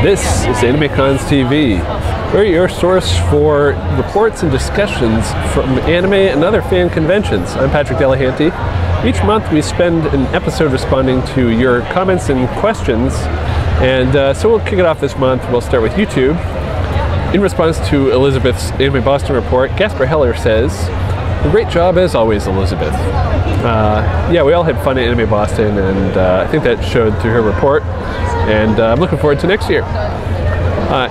This is AnimeCons TV. We're your source for reports and discussions from anime and other fan conventions. I'm Patrick Delahanty. Each month we spend an episode responding to your comments and questions, and so we'll kick it off this month. We'll start with YouTube. In response to Elizabeth's Anime Boston report, Gasper Heller says, "Great job as always, Elizabeth." Yeah, we all had fun at Anime Boston, and I think that showed through her report, and I'm looking forward to next year.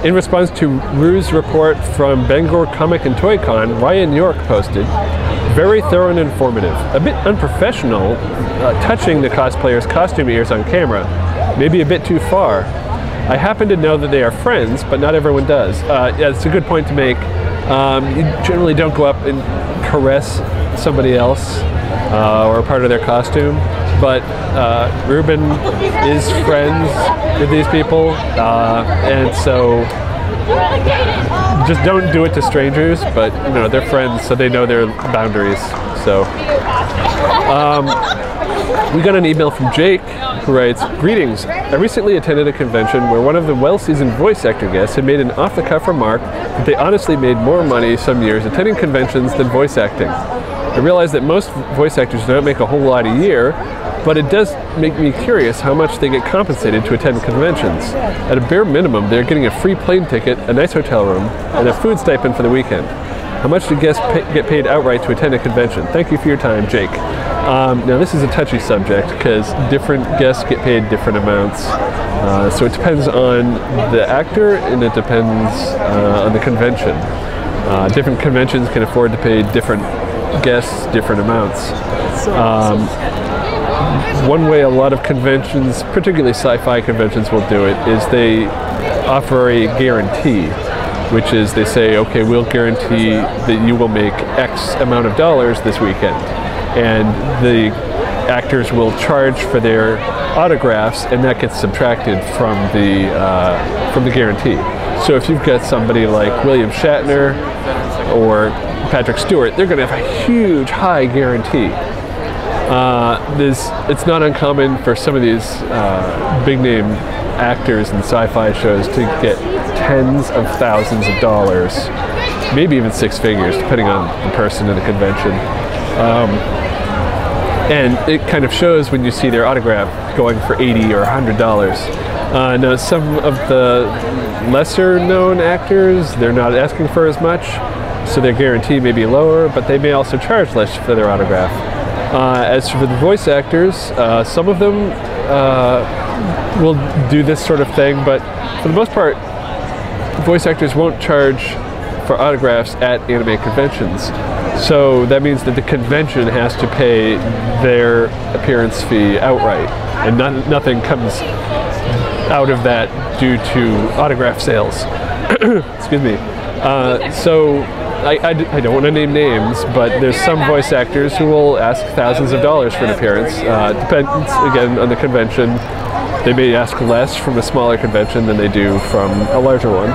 In response to Rue's report from Bangor Comic and Toy Con, Ryan York posted, "Very thorough and informative. A bit unprofessional, touching the cosplayer's costume ears on camera. Maybe a bit too far. I happen to know that they are friends, but not everyone does." Yeah, it's a good point to make. You generally don't go up and caress somebody else or a part of their costume, but Ruben is friends with these people, and so just don't do it to strangers, but you know, they're friends, so they know their boundaries. So we got an email from Jake who writes, "Greetings. I recently attended a convention where one of the well-seasoned voice actor guests had made an off-the-cuff remark that they honestly made more money some years attending conventions than voice acting. I realize that most voice actors don't make a whole lot a year, but it does make me curious how much they get compensated to attend conventions. At a bare minimum, they're getting a free plane ticket, a nice hotel room, and a food stipend for the weekend. How much do guests get paid outright to attend a convention? Thank you for your time, Jake." Now this is a touchy subject because different guests get paid different amounts. So it depends on the actor and it depends on the convention. Different conventions can afford to pay different guests different amounts. One way a lot of conventions, particularly sci-fi conventions, will do it is they offer a guarantee, which is they say, okay, we'll guarantee that you will make X amount of dollars this weekend. And the actors will charge for their autographs, and that gets subtracted from the guarantee. So if you've got somebody like William Shatner or Patrick Stewart, they're going to have a huge high guarantee. It's not uncommon for some of these big name actors in sci-fi shows to get tens of thousands of dollars, maybe even six figures, depending on the person in the convention. And it kind of shows when you see their autograph going for $80 or $100. Now some of the lesser known actors, they're not asking for as much, so their guarantee may be lower, but they may also charge less for their autograph. As for the voice actors, some of them will do this sort of thing, but for the most part, voice actors won't charge for autographs at anime conventions. So that means that the convention has to pay their appearance fee outright, and nothing comes out of that due to autograph sales. Excuse me. So I don't want to name names, but there's some voice actors who will ask thousands of dollars for an appearance. Depends, again, on the convention. They may ask less from a smaller convention than they do from a larger one.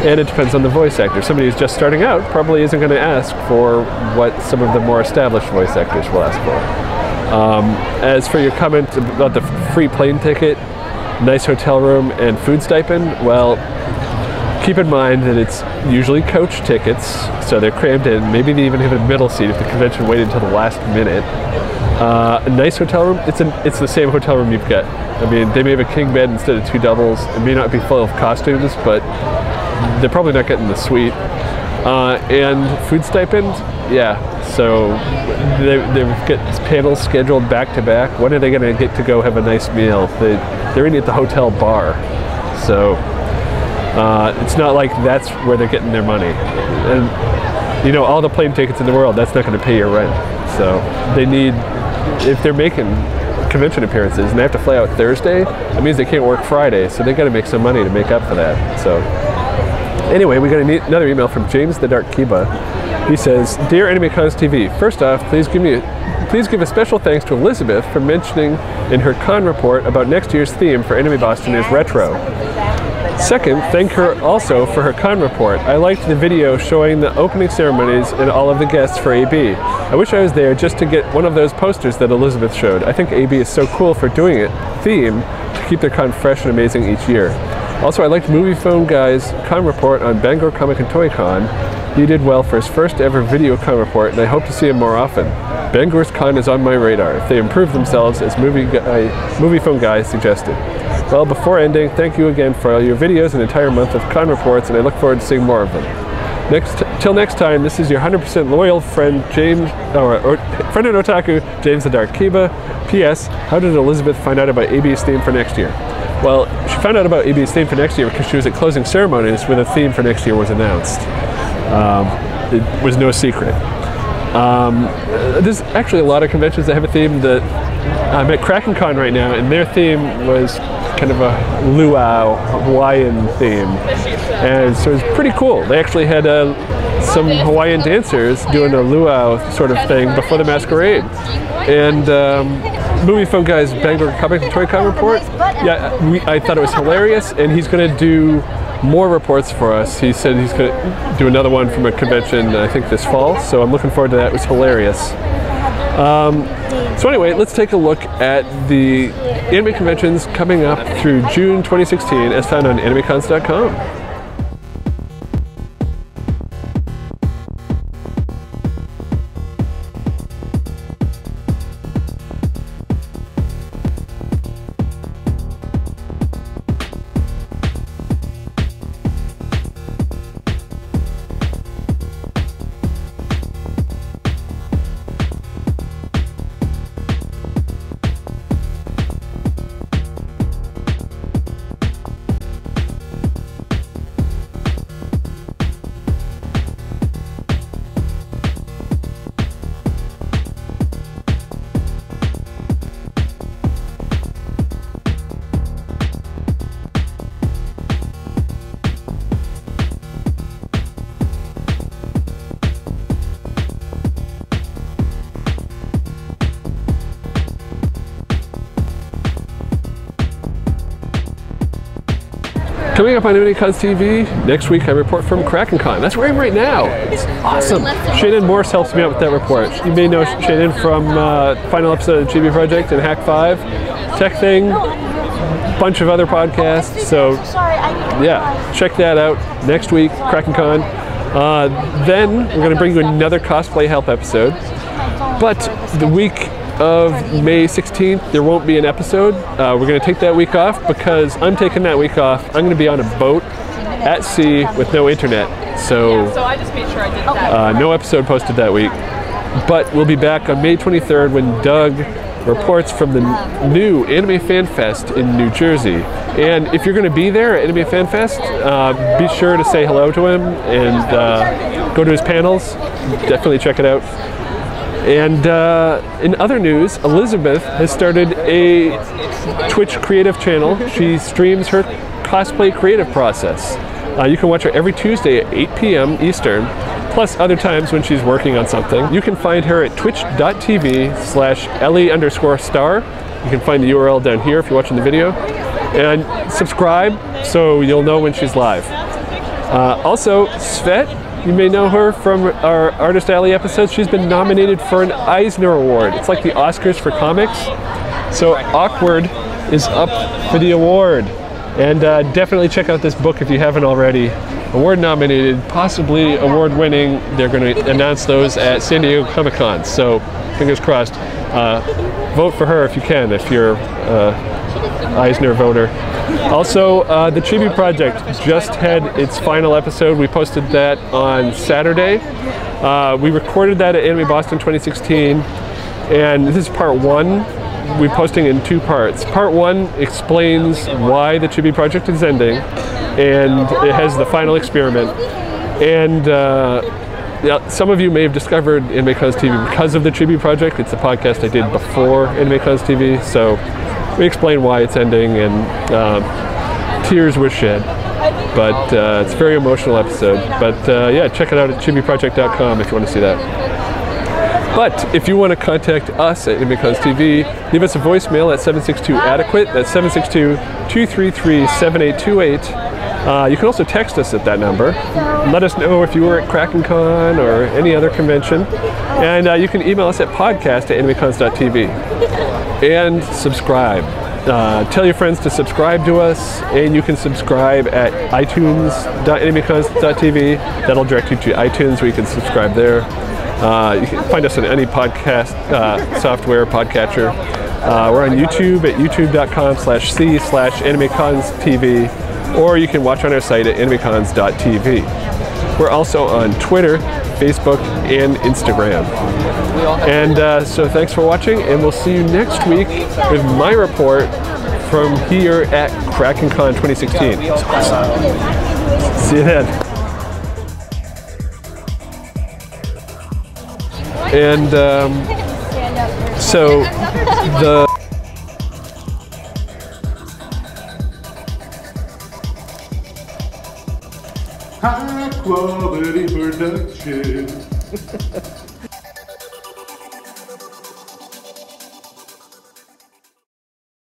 And it depends on the voice actor. Somebody who's just starting out probably isn't going to ask for what some of the more established voice actors will ask for. As for your comment about the free plane ticket, nice hotel room, and food stipend, well, keep in mind that it's usually coach tickets, so they're crammed in. Maybe they even have a middle seat if the convention waited until the last minute. A nice hotel room, it's the same hotel room you've got. I mean, they may have a king bed instead of two doubles. It may not be full of costumes, but they're probably not getting the suite. And food stipend, yeah. So they get panels scheduled back to back. When are they going to get to go have a nice meal? They're in at the hotel bar, so it's not like that's where they're getting their money. And you know, all the plane tickets in the world, that's not going to pay your rent. So they need, if they're making convention appearances and they have to fly out Thursday, that means they can't work Friday, so they got to make some money to make up for that. So anyway, we got another email from James the Dark Kiba. He says, "Dear AnimeCons TV, first off, please give a special thanks to Elizabeth for mentioning in her con report about next year's theme for Anime Boston is retro. Second, thank her also for her con report. I liked the video showing the opening ceremonies and all of the guests for AB. I wish I was there just to get one of those posters that Elizabeth showed. I think AB is so cool for doing it, theme, to keep their con fresh and amazing each year. Also, I liked Movie Phone Guy's con report on Bangor Comic and Toy Con. He did well for his first ever video con report, and I hope to see him more often. Bangor's con is on my radar if they improve themselves, as Movie Phone Guy suggested. Well, before ending, thank you again for all your videos and entire month of con reports, and I look forward to seeing more of them. Till next time, this is your 100% loyal friend, James, friend and otaku, James the Dark Kiba. P.S. How did Elizabeth find out about AB's theme for next year? Well, she found out about AB's theme for next year because she was at closing ceremonies when the theme for next year was announced. It was no secret. There's actually a lot of conventions that have a theme. I'm at Kraken Con right now, and their theme was kind of a luau Hawaiian theme, and so it was pretty cool. They actually had some Hawaiian dancers doing a luau sort of thing before the masquerade. And Movie Phone Guy's Bangor Comic and Toy Con report, yeah, I thought it was hilarious, and he's going to do more reports for us. He said he's going to do another one from a convention, I think this fall, so I'm looking forward to that. It was hilarious. So anyway, let's take a look at the anime conventions coming up through June 2016 as found on AnimeCons.com. Coming up on AnimeCons TV, next week I report from Kraken Con. That's where I am right now. It's awesome. Shannon Morse helps me out with that report. You may know Shannon from final episode of the Chibi Project and Hack 5, Tech Thing, bunch of other podcasts. So yeah, check that out next week, Kraken Con. Then we're going to bring you another cosplay help episode. But the week of May 16th, there won't be an episode. We're going to take that week off because I'm taking that week off. I'm going to be on a boat at sea with no internet. So I just made sure I did that. No episode posted that week. But we'll be back on May 23rd when Doug reports from the new Anime Fan Fest in New Jersey. And if you're going to be there at Anime Fan Fest, be sure to say hello to him and go to his panels. Definitely check it out. And in other news, Elizabeth has started a Twitch creative channel. She streams her cosplay creative process. You can watch her every Tuesday at 8 p.m. Eastern, plus other times when she's working on something. You can find her at twitch.tv/Ellie_star. You can find the URL down here if you're watching the video. And subscribe so you'll know when she's live. Also, Svet, you may know her from our Artist Alley episodes. She's been nominated for an Eisner Award. It's like the Oscars for comics. So Awkward is up for the award. And definitely check out this book if you haven't already. Award nominated, possibly award winning. They're going to announce those at San Diego Comic-Con. So fingers crossed. Vote for her if you can, if you're Eisner voter. Also, the Chibi Project just had its final episode. We posted that on Saturday. We recorded that at Anime Boston 2016, and this is part one. We're posting in two parts. Part one explains why the Chibi Project is ending, and it has the final experiment. And some of you may have discovered AnimeCons TV because of the Chibi Project. It's a podcast I did before AnimeCons TV, so we explain why it's ending, and tears were shed. But it's a very emotional episode. But yeah, check it out at chibiproject.com if you want to see that. But if you want to contact us at AnimeCons TV, leave us a voicemail at 762-ADEQUATE. That's 762-233-7828. You can also text us at that number. Let us know if you were at Kraken Con or any other convention. And you can email us at podcast@animecons.tv. And subscribe. Tell your friends to subscribe to us, and you can subscribe at itunes.animecons.tv. That'll direct you to iTunes where you can subscribe there. You can find us on any podcast software, podcatcher. We're on YouTube at youtube.com/c/AnimeCons TV, or you can watch on our site at animecons.tv. We're also on Twitter, Facebook, and Instagram. And so thanks for watching, and we'll see you next week with my report from here at Kraken Con 2016. See you then. And so the high quality production.